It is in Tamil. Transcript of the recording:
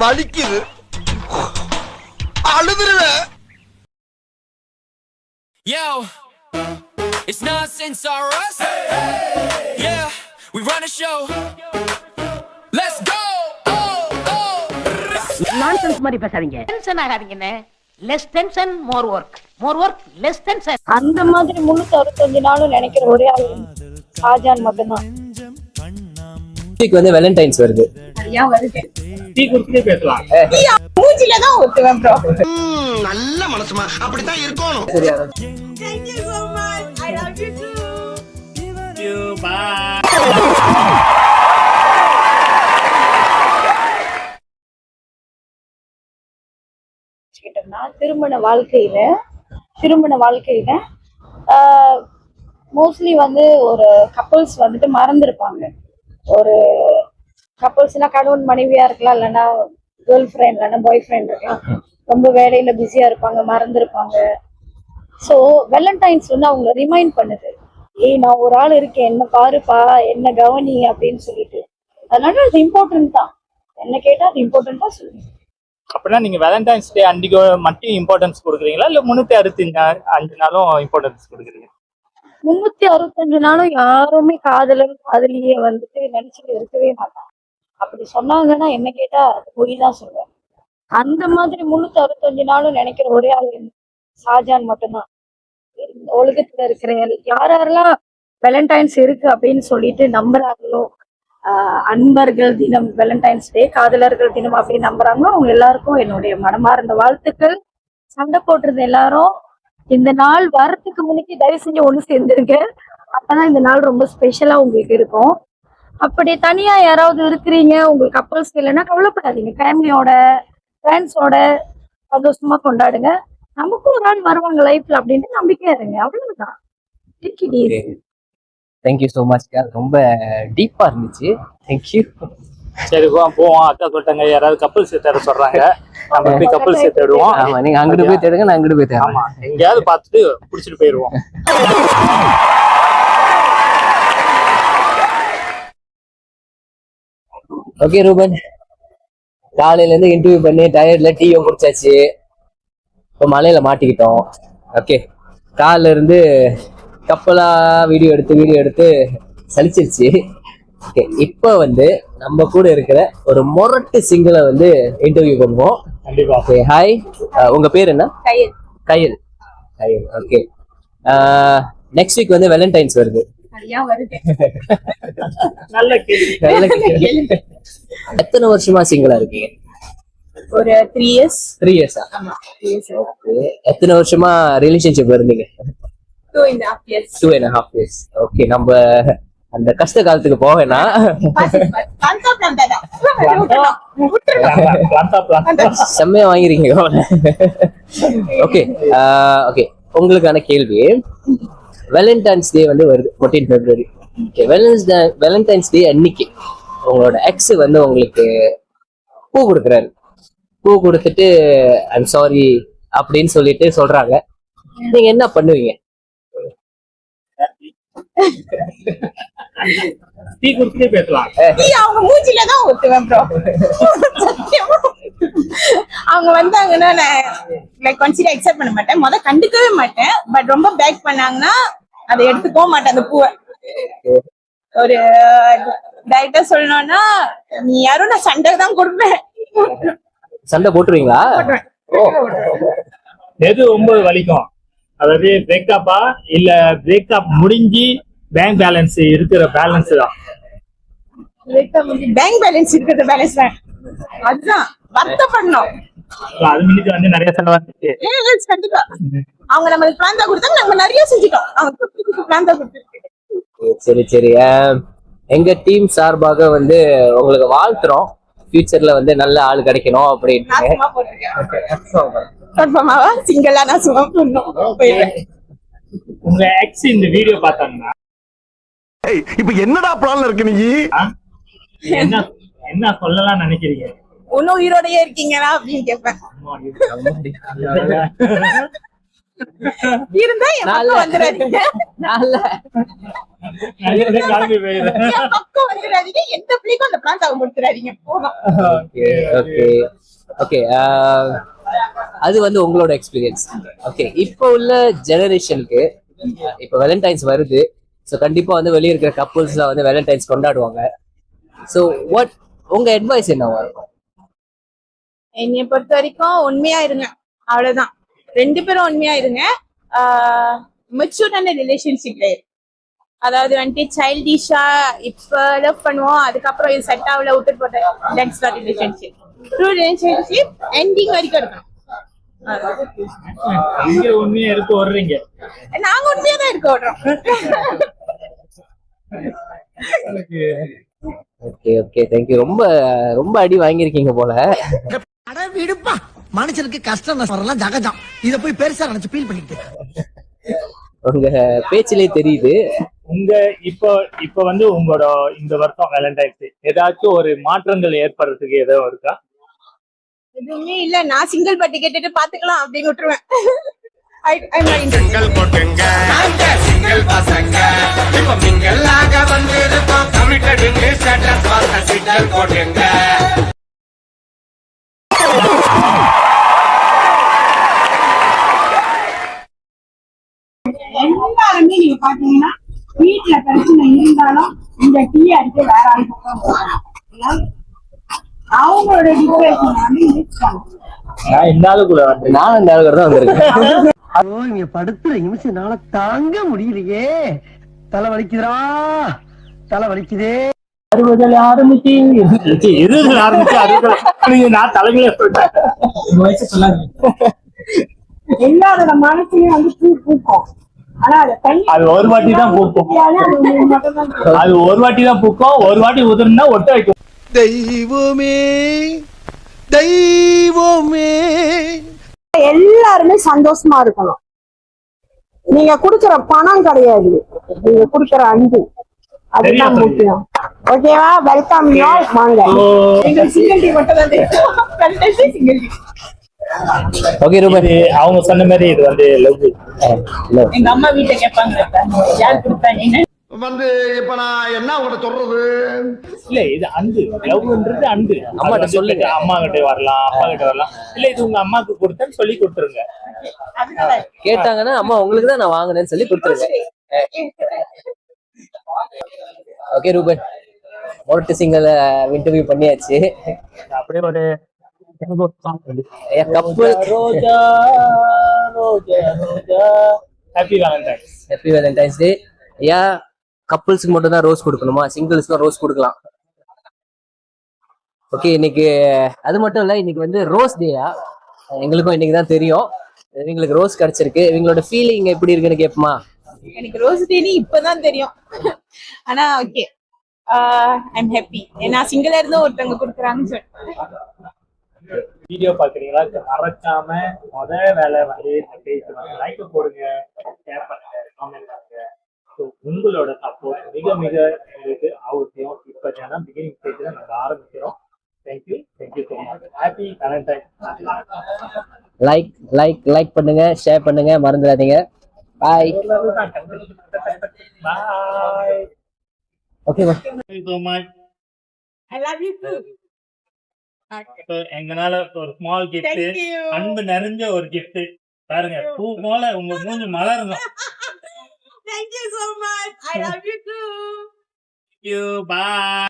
வலிக்குது, அழுதுருவேன். Yo, it's nonsense or us. Yeah, we run a show. Let's go. Nonsense மாதிரி பேசாதீங்க. டென்ஷன் ஆகாதீங்கண்ணே. Less tension more work, more work less tension. அந்த மாதிரி 365 நாளும் நினைக்கிற ஒரே ஆள் ஷாஜான் மட்டும்தான். இன்னைக்கு வந்து வேலண்டைன்ஸ் வருது. சரியா வருது. டீ குடிச்சிட்டே பேசலாம். மூஞ்சில தான் ஊத்துவேன் ப்ரோ. நல்ல மனசுமா, அப்படித்தான் இருக்கணும். Thank you so much. I love you too. You bye. திருமண வாழ்க்கையில மோஸ்ட்லி வந்து ஒரு கப்பல்ஸ் வந்துட்டு மறந்துருப்பாங்க. ஒரு கப்பல்ஸ்னா கணவன் மனைவியா இருக்கலாம், இல்லைன்னா கேர்ள் ஃப்ரெண்ட், இல்லைன்னா பாய் ஃப்ரெண்ட் இருக்கலாம். ரொம்ப வேலையில பிஸியா இருப்பாங்க, மறந்துருப்பாங்க. ஸோ வேலண்டைன்ஸ் வந்து அவங்க ரிமைண்ட் பண்ணுது, ஏய் நான் ஒரு ஆள் இருக்கேன், என்ன பாருப்பா, என்ன கவனி அப்படின்னு சொல்லிட்டு. அதனால அது இம்பார்ட்டன்ட் தான். என்ன கேட்டா அது இம்பார்ட்டன்டா சொல்லுங்க. அப்படின்னா நீங்க வேலண்டைன்ஸ் டே அன்னைக்கு மட்டும் இம்பார்ட்டன்ஸ் கொடுக்குறீங்களா, இல்ல 365 நாளும் இம்பார்ட்டன்ஸ் கொடுக்குறீங்க? 365 நாளும் யாருமே காதலியே வந்துட்டு நினைச்சுட்டு இருக்கவே மாட்டாங்க. அப்படி சொன்னாங்கன்னா என்ன கேட்டா அது பொய் தான் சொல்லுவேன். அந்த மாதிரி 365 நாளும் நினைக்கிற ஒரே ஆள் ஷாஜான் மட்டும்தான். உலகத்துல இருக்கிற யாரெல்லாம் வேலண்டைன்ஸ் இருக்கு அப்படின்னு சொல்லிட்டு நம்புறாங்களோ, அன்பர்கள் தினம், வேலண்டைன்ஸ் டே, காதலர்கள் தினம் அப்படின்னு நம்புறாங்களோ அவங்க எல்லாருக்கும் என்னுடைய மனமார்ந்த வாழ்த்துக்கள். சண்டை போட்டுருந்த எல்லாரும் இந்த நாள் வரத்துக்கு முன்னாடி தயவு செஞ்சு ஒண்ணு சேர்ந்துருங்க. அப்பதான் இந்த நாள் ரொம்ப ஸ்பெஷலா உங்களுக்கு இருக்கும். அப்படி தனியா யாராவது இருக்கிறீங்க, உங்களுக்கு கப்பல்ஸ் இல்லைன்னா கவலைப்படாதீங்க. ஃபேமிலியோட, ஃப்ரெண்ட்ஸோட சந்தோஷமா கொண்டாடுங்க. நமக்கும் ஒரு நாள் வருவாங்க லைஃப்ல அப்படின்ட்டு நம்பிக்கையா இருங்க. அவ்வளவுதான். Thank you so much. ரொம்ப டீப்பா இருந்துச்சு. தேங்க்யூ. சரி போவோம். அக்கா சொல்லிட்டாங்க யாராவது கப்பல் சேர்த்து சொல்றாங்க, நம்ம போய் கப்பல் சேர்த்து விடுவோம். ஆமா, நீங்க அங்கிட்டு போய் தேடுங்க, நான் அங்கிட்டு போய் தேடுறேன். ஆமா, எங்கேயாவது பார்த்துட்டு பிடிச்சிட்டு போயிடுவோம். ஓகே ரூபன், காலையில இருந்து இன்டர்வியூ பண்ணி டயர்ட்ல டீயும் குடிச்சாச்சு. இப்போ மலையில மாட்டிக்கிட்டோம். ஓகே, காலைல இருந்து கப்பலா வீடியோ எடுத்து சலிச்சிருச்சு. ஓகே, இப்போ வந்து நம்ம கூட இருக்கிற ஒரு மொரட்டு சிங்கிளை வந்து இன்டர்வியூ பண்ணுவோம். கண்டிப்பா. ஓகே, ஹாய், உங்க பேர் என்ன? கையில். கையில். கையில். ஓகே, நெக்ஸ்ட் வீக் வந்து வேலண்டைன்ஸ் வருது. சரியா வருது. நல்ல கேள்வி. எத்தனை வருஷமா சிங்கிளா இருக்கீங்க? ஒரு 3 years. 3 years. ஆமா, 3 years. எத்தனை வருஷமா ரிலேஷன்ஷிப்ல இருந்தீங்க? 2.5 years. 2.5 years. ஓகே, நம்ம அந்த கஷ்ட காலத்துக்கு போவேனா? செம்மையா வாங்கிருக்கீங்க. ஓகே ஓகே, உங்களுக்கான கேள்வி. வேலண்டைன்ஸ் டே வந்து வருது 14 February. வேலண்டைன்ஸ் டே அன்னைக்கு உங்களோட எக்ஸ் வந்து உங்களுக்கு பூ கொடுக்குறாரு. பூ கொடுத்துட்டு ஐம் சாரி அப்படின்னு சொல்லிட்டு சொல்றாங்க. நீங்க என்ன பண்ணுவீங்க? டீ குடிச்சிட்டே பேசலாம். அவங்க மூஞ்சில தான் ஊத்துவேன் ப்ரோ. அவங்க வந்தாங்கன்னா நான் கன்சிடர் அக்செப்ட் பண்ண மாட்டேன், கண்டுக்கவே மாட்டேன். பட் ரொம்ப பேக் பண்ணாங்கன்னா அதை எடுத்துக்கவும் மாட்டேன் அந்த பூவை. ஒரு டைரக்டா சொல்லணும்னா நீ யாரும் நான் சண்டை தான் கொடுப்பேன். சண்டை போட்டுருவீங்களா? எது ரொம்ப வலிக்கும்? அதாவது பிரேக்கப்பா இல்ல பிரேக்கப் முடிஞ்சு பேங்க் பேலன்ஸ் இருக்கிற பேலன்ஸ் தான்? பேங்க் பேலன்ஸ் இருக்கிற பேலன்ஸ் தான். அதுதான் வருத்தப்படணும். அது மினிக்கு வந்து நிறைய செலவாச்சு. கண்டிப்பா அவங்க நம்மளுக்கு பிளான் தான் கொடுத்தாங்க, நம்ம நிறைய செஞ்சுட்டோம். அவங்க பிளான் தான் கொடுத்துருக்கு. சரி சரி, எங்க டீம் சார்பாக வந்து உங்களுக்கு வாழ்த்துறோம். ஃபியூச்சர்ல வந்து நல்ல ஆள் கிடைக்கணும் அப்படின்னு. சிங்கிளா நான் சும்மா போயிடுவேன். உங்க எக்ஸ் இந்த வீடியோ பார்த்தாங்கன்னா இப்ப என்னடா பிளான்ல இருக்கு? நீ என்ன என்ன சொல்லலாம் நினைக்கிறீங்க? ஒன்னும் உயிரோடயே இருக்கீங்களா அப்படின்னு கேட்பேன். இருந்தா என் பக்கம் வந்துடாதீங்க. கிளம்பி போயிடுறேன். என் பக்கம் வந்துடாதீங்க. எந்த பிள்ளைக்கும் அந்த பிளான் அவங்க கொடுத்துடாதீங்க. போதும். Okay okay okay. அது வந்து உங்களோட எக்ஸ்பீரியன்ஸ். ஓகே, இப்போ உள்ள ஜெனரேஷனுக்கு இப்போ வேலண்டைன்ஸ் வருது. ஸோ கண்டிப்பா வந்து வெளியே இருக்கிற கப்புள்ஸ்லாம் வந்து வேலண்டைன்ஸ் கொண்டாடுவாங்க. ஸோ வாட் உங்க அட்வைஸ் என்னவா இருக்கும்? என்னைய பொறுத்த வரைக்கும் உண்மையா இருங்க, அவ்வளவுதான். 2 பேரும் உண்மையா இருங்க. மெச்சூர்டான ரிலேஷன்ஷிப்ல அதாவது வந்துட்டு சைல்டிஷா இப்ப லவ் பண்ணுவோம், அதுக்கப்புறம் இது செட் ஆகல விட்டுட்டு போட்ட that's not relationship. True relationship ending வரைக்கும் இருக்கணும். இங்க உண்மையா இருக்க வர்றீங்க. நாங்க உண்மையா தான் இருக்க விடுறோம். Okay okay, thank you. ரொம்ப ரொம்ப அடி வாங்கியிருக்கீங்க போல. அட விடுப்பா, மனுஷனுக்கு கஷ்டம் வரலாம் ஜகஜம். இத போய் பெருசா நினைச்சு ஃபீல் பண்ணிட்டு உங்க பேச்சிலே தெரியுது. உங்க இப்ப வந்து உங்களோட இந்த வருஷம் வேலண்டைன்ஸ் ஏதாச்சும் ஒரு மாற்றங்கள் ஏற்படுறதுக்கு ஏதோ இருக்கா? எதுவுமே இல்ல, நான் சிங்கிள் பட்டி கேட்டுட்டு பாத்துக்கலாம் அப்படின்னு விட்டுருவேன். சிங்கிள் போட்டுங்க சிங்கிள் பசங்க இப்ப மிங்கலாக வந்து இருக்கோம் கமிட்டட் ஸ்டேட்டஸ் வாங்க சிங்கிள் போட்டுங்க. எல்லாருமே நீங்க பாத்தீங்கன்னா வீட்டுல பிரச்சனை இருந்தாலும் இந்த டீ அடிக்க வேற ஆள் பக்கம் போறாங்க. அவங்களோட டிப்ரெஷன் வந்து யூஸ் பண்ணுவாங்க. நான் இந்த ஆளுக்குள்ள வந்து நானும் இந்த ஆளுக்கு தான் வந்திருக்கேன். ஐயோ, இங்க படுத்துற நிமிஷம்னால தாங்க முடியலையே. தலை வலிக்குதுடா, தலை வலிக்குதே. 60 ஆரம்பிச்சு 20 ஆரம்பிச்சு 60 நான் தலைமையில சொல்றேன். வயசு சொல்லாங்க. எல்லாரோட மனசுலயும் வந்து பூ பூக்கும். ஆனா அதை தண்ணி அது ஒரு வாட்டி தான் பூக்கும். மட்டும்தான் அது ஒரு வாட்டி தான் பூக்கும். ஒரு வாட்டி உதிர்னா ஒட்ட வைக்கும். தெய்வமே தெய்வமே. எல்லாருமே சந்தோஷமா இருக்கணும். நீங்க குடுக்கிற பணம் கிடையாது, நீங்க குடுக்கிற அன்பு, அதுதான் முக்கியம். ஓகேவா? Welcome you all. வாங்க. எங்களுக்கு சிங்கிள் டீ மட்டும் தான் தெரியும். Single tea. ஓகே ரூபன், அவங்க சொன்ன மாதிரி இது வந்து லவ். எங்க அம்மா வீட்டை கேட்பாங்க, யார் கொடுத்தாங்க வந்து இப்ப நான் என்ன உங்கள்ட்ட சொல்றது? இல்ல இது அன்பு. லவ்ன்றது அன்பு. அம்மாட்ட சொல்லுங்க. அம்மா கிட்ட வரலாம், அப்பா கிட்ட வரலாம். இல்ல இது உங்க அம்மாக்கு கொடுத்தேன்னு சொல்லி கொடுத்துருங்க. கேட்டாங்கன்னா அம்மா உங்களுக்கு தான் நான் வாங்கினேன்னு சொல்லி கொடுத்துருங்க. ஓகே ரூபன், மொரட்டு சிங்கல இன்டர்வியூ பண்ணியாச்சு. அப்படியே ஒரு கப்பல் ரோஜா ரோஜா ரோஜா. Happy Valentine's. Happy Valentine's Day. ஏன் கப்புள்ஸ்க்கு மட்டும் தான் ரோஸ் கொடுக்கணுமா? சிங்கிள்ஸ்க்கும் ரோஸ் கொடுக்கலாம். ஓகே, இன்னைக்கு அது மட்டும் இல்ல, இன்னைக்கு வந்து ரோஸ் டேயா? எங்களுக்கும் இன்னைக்கு தான் தெரியும். இவங்களுக்கு ரோஸ் கிடைச்சிருக்கு. இவங்களோட ஃபீலிங் எப்படி இருக்குன்னு கேட்போமா? எனக்கு ரோஸ் டேனி இப்பதான் தெரியும். ஆனா ஓகே, ஐம் ஹாப்பி. ஏன்னா சிங்கிளா இருந்தும் ஒருத்தவங்க கொடுக்குறாங்கன்னு சொல்லிட்டு. வீடியோ பாக்குறீங்களா? மறக்காம வேலை வந்து லைக் போடுங்க, ஷேர் பண்ணுங்க, காமெண்ட் பண்ணுங்க. உங்களோட சப்போர்ட் மிக மிக எங்களுக்கு அவசியம். இப்ப ஏன்னா பிகினிங் ஸ்டேஜ்ல நாங்க ஆரம்பிக்கிறோம். Thank you so much. Happy Valentine. Like பண்ணுங்க, ஷேர் பண்ணுங்க, மறந்துடாதீங்க. பாய். பாய். ஓகே பா. Thank you so much. I love you too. எங்கனால ஒரு ஸ்மால் கிஃப்ட், அன்பு நிறைஞ்ச ஒரு கிஃப்ட் பாருங்க. பூ போல உங்க மூஞ்சி மலரணும். Thank you so much. I love you too. Thank you. Bye.